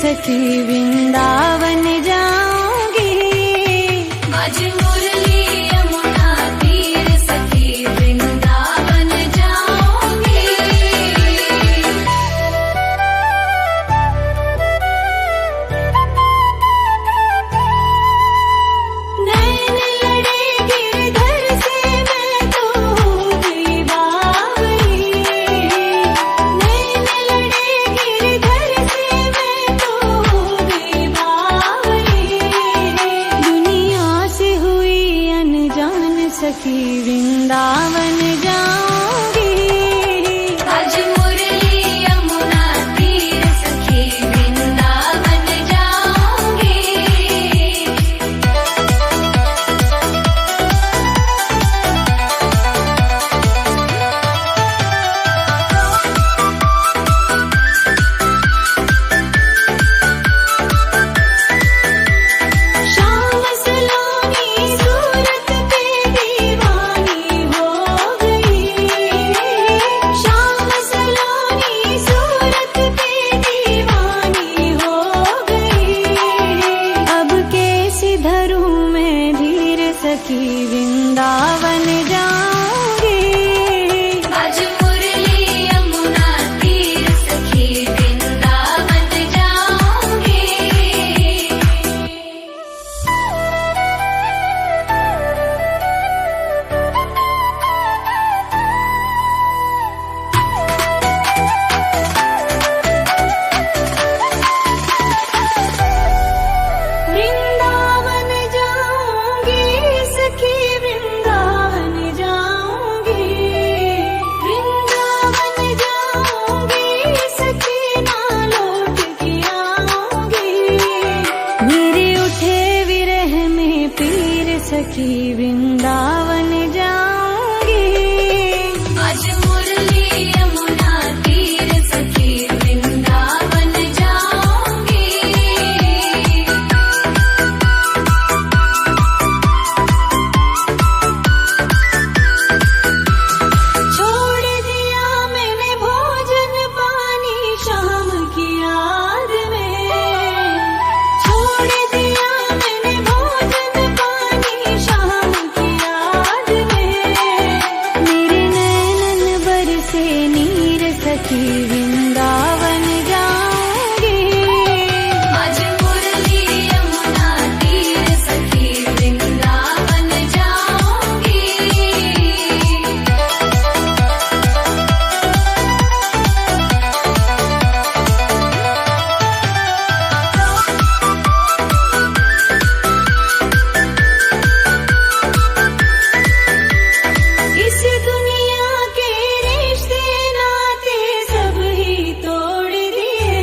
सखी वृंदावन जाऊंगी। आज मुरली यमुना तीर सखी वृंदावन जाऊंगी। नैन लड़े गिरधर से मैं तो हो गई बावली। नैन लड़े गिरधर से मैं तो हो गई बावली। दुनिया से हुई अनजान सखी वृंदावन जाऊंगी। आज मुरली यमुना तीर सखी वृंदावन जाऊंगी। शाम सलोनी सूरत पे दीवानी हो गई। शाम सलोनी सूरत पे दीवानी हो गई। अब कैसे धरूं मैं धीर सखी वृंदावन जाऊंगी। आज मुरली यमुना तीर सखी वृंदावन जाऊंगी। वृंदावन जाऊंगी सखी वृंदावन जाऊंगी। वृंदावन जाऊंगी सखी ना लौट के आऊंगी। मेरे उठे विरह में पीर सखी वृंदावन जाऊंगी। आज मुरली यमुना तीर सखी वृंदावन जाऊंगी। छोड़ दिया मैंने भोजन पानी शाम की याद में। छोड़ दिया मैंने भोजन पानी शाम की याद में। मेरे नैनन बरसे नीर सखी वृंदावन जाऊंगी। आज मुरली यमुना तीर सखी वृंदावन जाऊंगी। इस दुनिया के रिश्ते नाते सब ही तोड़ दिए।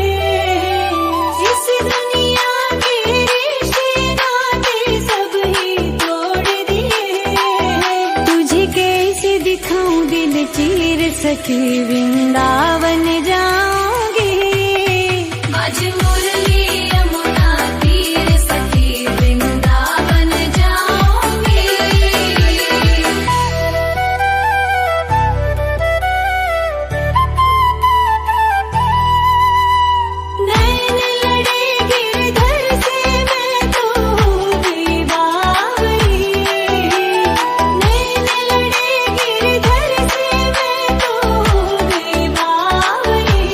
इस दुनिया के रिश्ते नाते सब ही तोड़ दिए। तुझे कैसे दिखाऊं दिल चीर सखी वृंदावन जाऊंगी। आज मुरली यमुना तीर सखी वृंदावन जाऊंगी। नैन लड़े गिरधर से मैं तो हो गई बावली। नैन लड़े गिरधर से मैं तो हो गई बावली।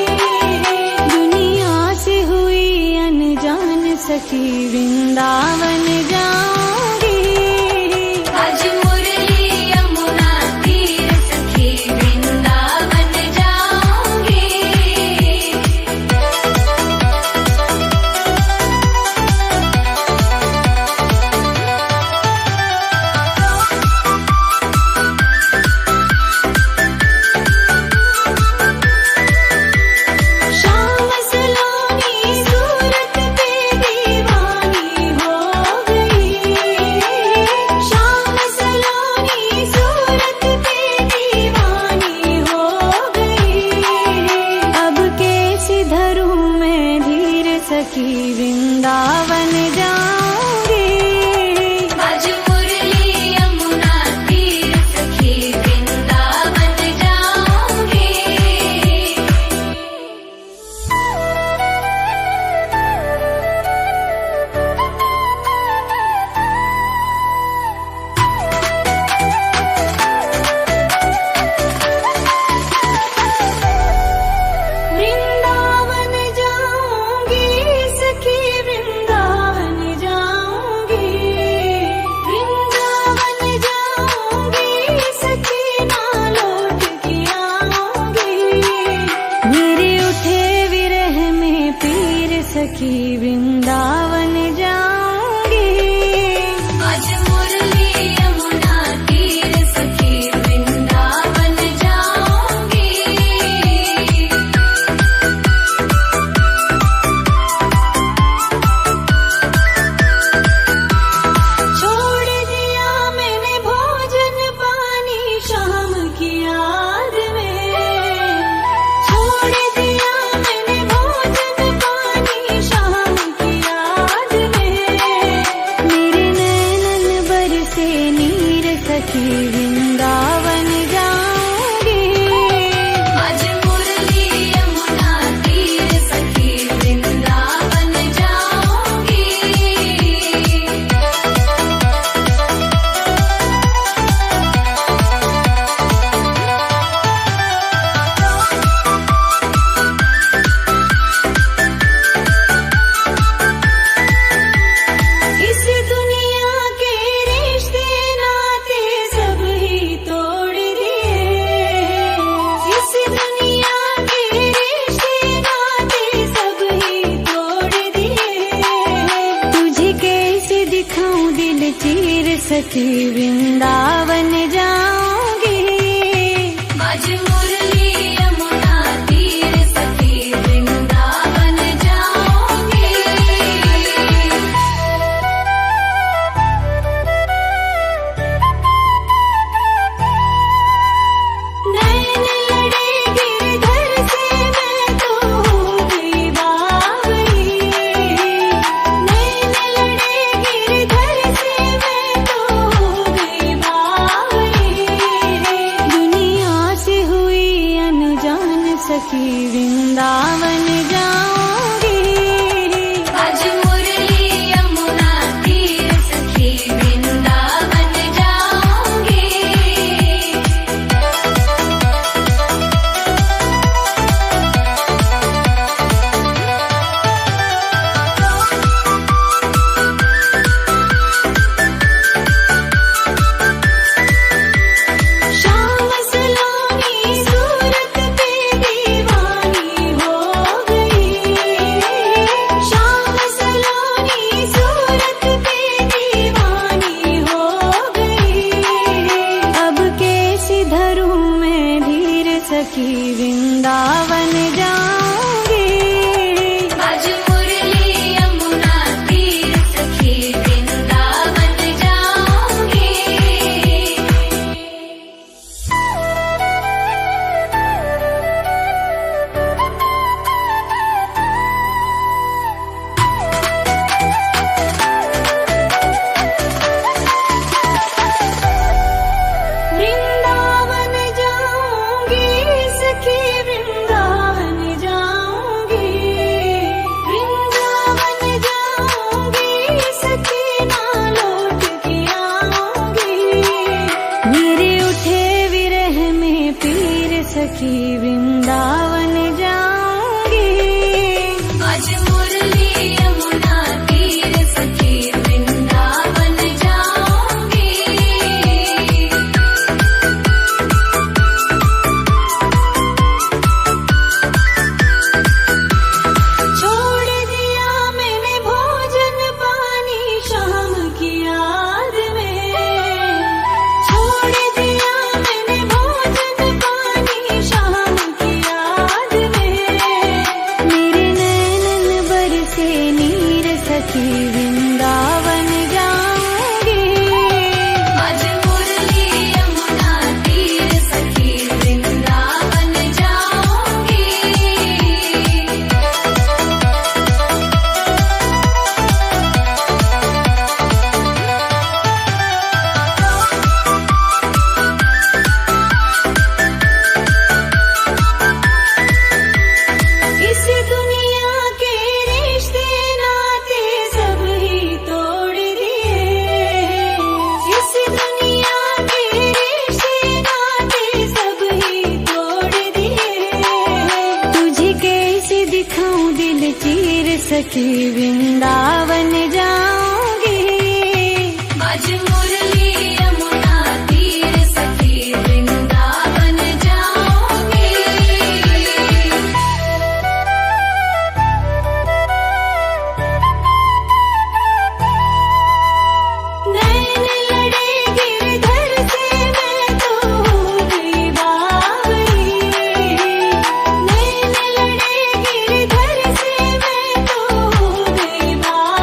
सखी वृंदावन जाऊंगी। बाज मुरली यमुना तीर सखी वृंदावन जाऊंगी। नैन लड़े गिरधर से मैं तो हो गई बावली। नैन लड़े गिरधर से मैं तो हो गई बावली। दुनिया से हुई अनजान सखी वृंदावन जाऊंगी। बाज मुरली यमुना तीर सखी वृंदावन जाऊंगी। श्याम सलोनी सूरत पे दीवानी हो गई। श्याम सलोनी सूरत पे दीवानी हो गई। अब कैसी धरूं मैं धीर सखी वृंदावन जाऊंगी। बाज मुरली यमुना तीर सखी वृंदावन जाऊंगी। वृंदावन जाऊंगी सखी वृंदावन जाऊंगी। वृंदावन जाऊंगी सखी ना लौट के आऊंगी। मेरे उठे विरह में पीर सखी वृंदावन जाऊंगी। बाज मुरली यमुना तीर सखी वृंदावन जाऊंगी। छोड़ दिया मैंने भोजन पानी शाम की याद में। छोड़ दिया मैंने भोजन पानी शाम की याद में। मेरे नैनन बरसे नीर सखी वृंदावन जाऊंगी। बाज मुरली यमुना तीर सखी वृंदावन जाऊंगी। इस दुनिया के रिश्ते नाते सब ही तोड़ दिए। इस दुनिया के रिश्ते नाते सब ही तोड़ दिए। तुझे कैसे दिखाऊं दिल चीर सखी वृंदावन जाऊंगी। बाज मुरली यमुना तीर सखी वृंदावन जाऊंगी। नैन लड़े गिरधर से मैं तो हो गई बावली। नैन लड़े गिरधर से मैं तो हो गई बावली।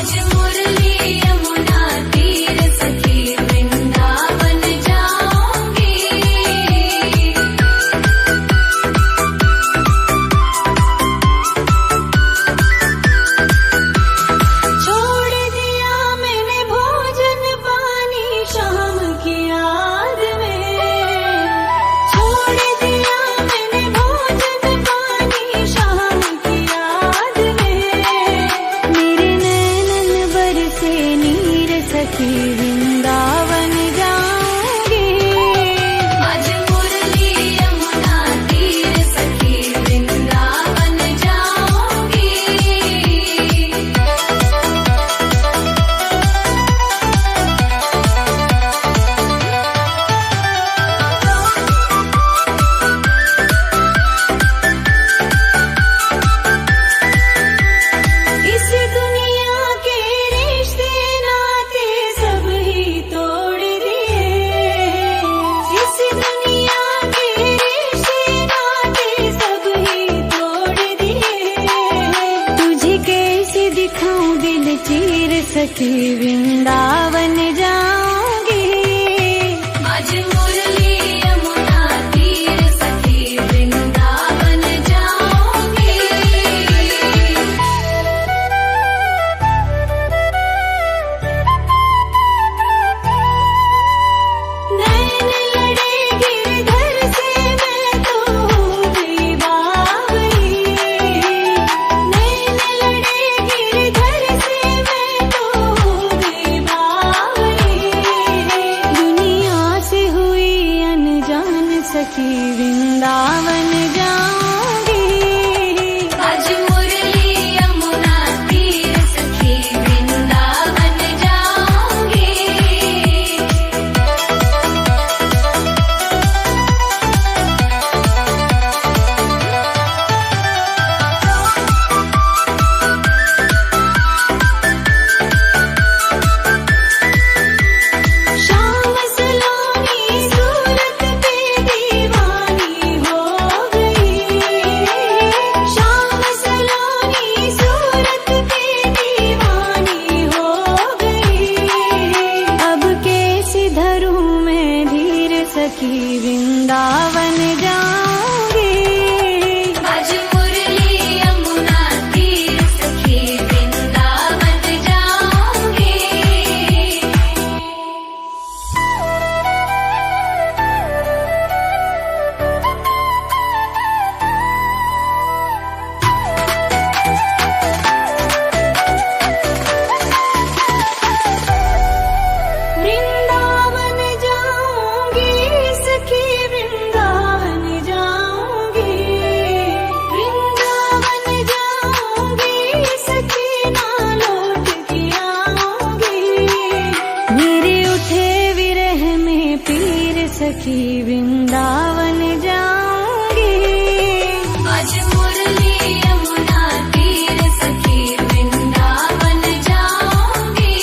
आज मुरली यमुना तीर सखी वृंदावन जाऊंगी। छोड़ दिया मैंने भोजन पानी शाम की याद में। छोड़ दिया मैंने भोजन पानी शाम की याद में। मेरे नैनन बरसे नीर सखी वृंदावन जाऊंगी। आज मुरली यमुना तीर सखी वृंदावन जाऊंगी। इस दुनिया के रिश्ते नाते सब ही तोड़ दिए। इस दुनिया के रिश्ते नाते सब ही तोड़ दिए। तुझे कैसे दिखाऊं दिल चीर सखी वृंदावन जाऊंगी। आज मुरली यमुना तीर सखी वृंदावन जाऊंगी। नैन लड़े गिरधर से मैं तो हो गई बावली। नैन लड़े गिरधर से मैं तो हो गई बावली। दुनिया से हुई अनजान सखी वृंदावन जाऊंगी। आज मुरली यमुना तीर सखी वृंदावन जाऊंगी। शाम सलोनी सूरत पे दीवानी हो गई। शाम सलोनी सूरत पे दीवानी हो गई। अब कैसे धरूं मैं धीर सखी वृंदावन जाऊंगी। आज मुरली यमुना तीर सखी वृंदावन जाऊंगी। वृंदावन जाऊंगी सखी वृंदावन जाऊंगी। वृंदावन जाऊंगी सखी ना लौट के आऊंगी। मेरे उठे विरह में पीर सखी वृंदावन जाऊंगी। आज मुरली यमुना तीर सखी वृंदावन जाऊंगी।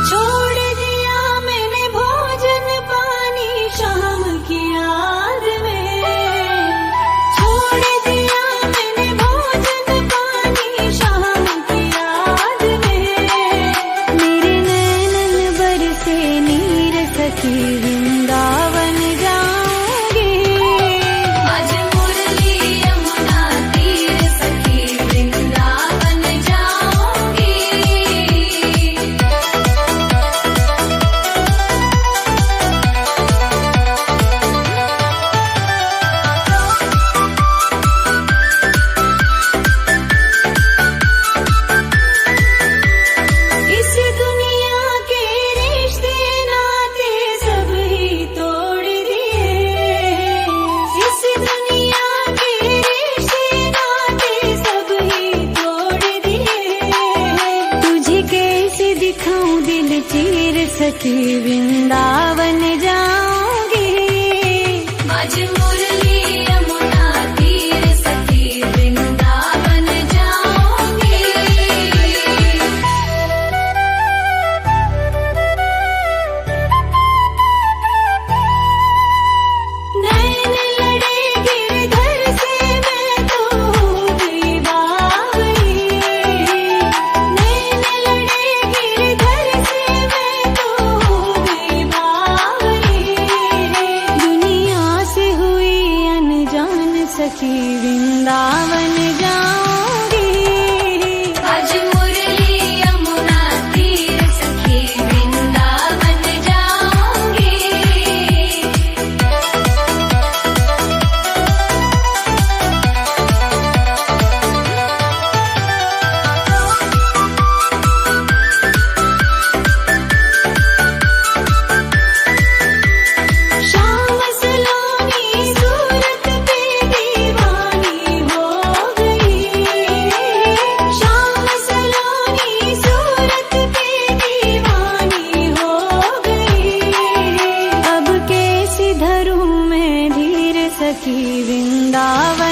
छोड़ दिया मैंने भोजन पानी शाम की याद में। छोड़ दिया मैंने भोजन पानी शाम की याद में। मेरे नैनन बरसे नीर सखी वृंदावन जाऊंगी। आज मुरली यमुना तीर सखी वृंदावन जाऊंगी। इस दुनिया के रिश्ते नाते सब ही तोड़ दिए। इस दुनिया के रिश्ते नाते सब ही तोड़ दिए। तुझे कैसे दिखाऊं दिल चीर सखी वृंदावन जाऊंगी। आज मुरली यमुना तीर सखी वृंदावन जाऊंगी। नैन सखी वृंदावन जाऊंगी। आज मुरली यमुना तीर सखी वृंदावन जाऊंगी। श्याम सलोनी सूरत पे दीवानी हो गई। श्याम सलोनी सूरत पे दीवानी हो गई। अब कैसी धरूं मैं धीर सखी वृंदावन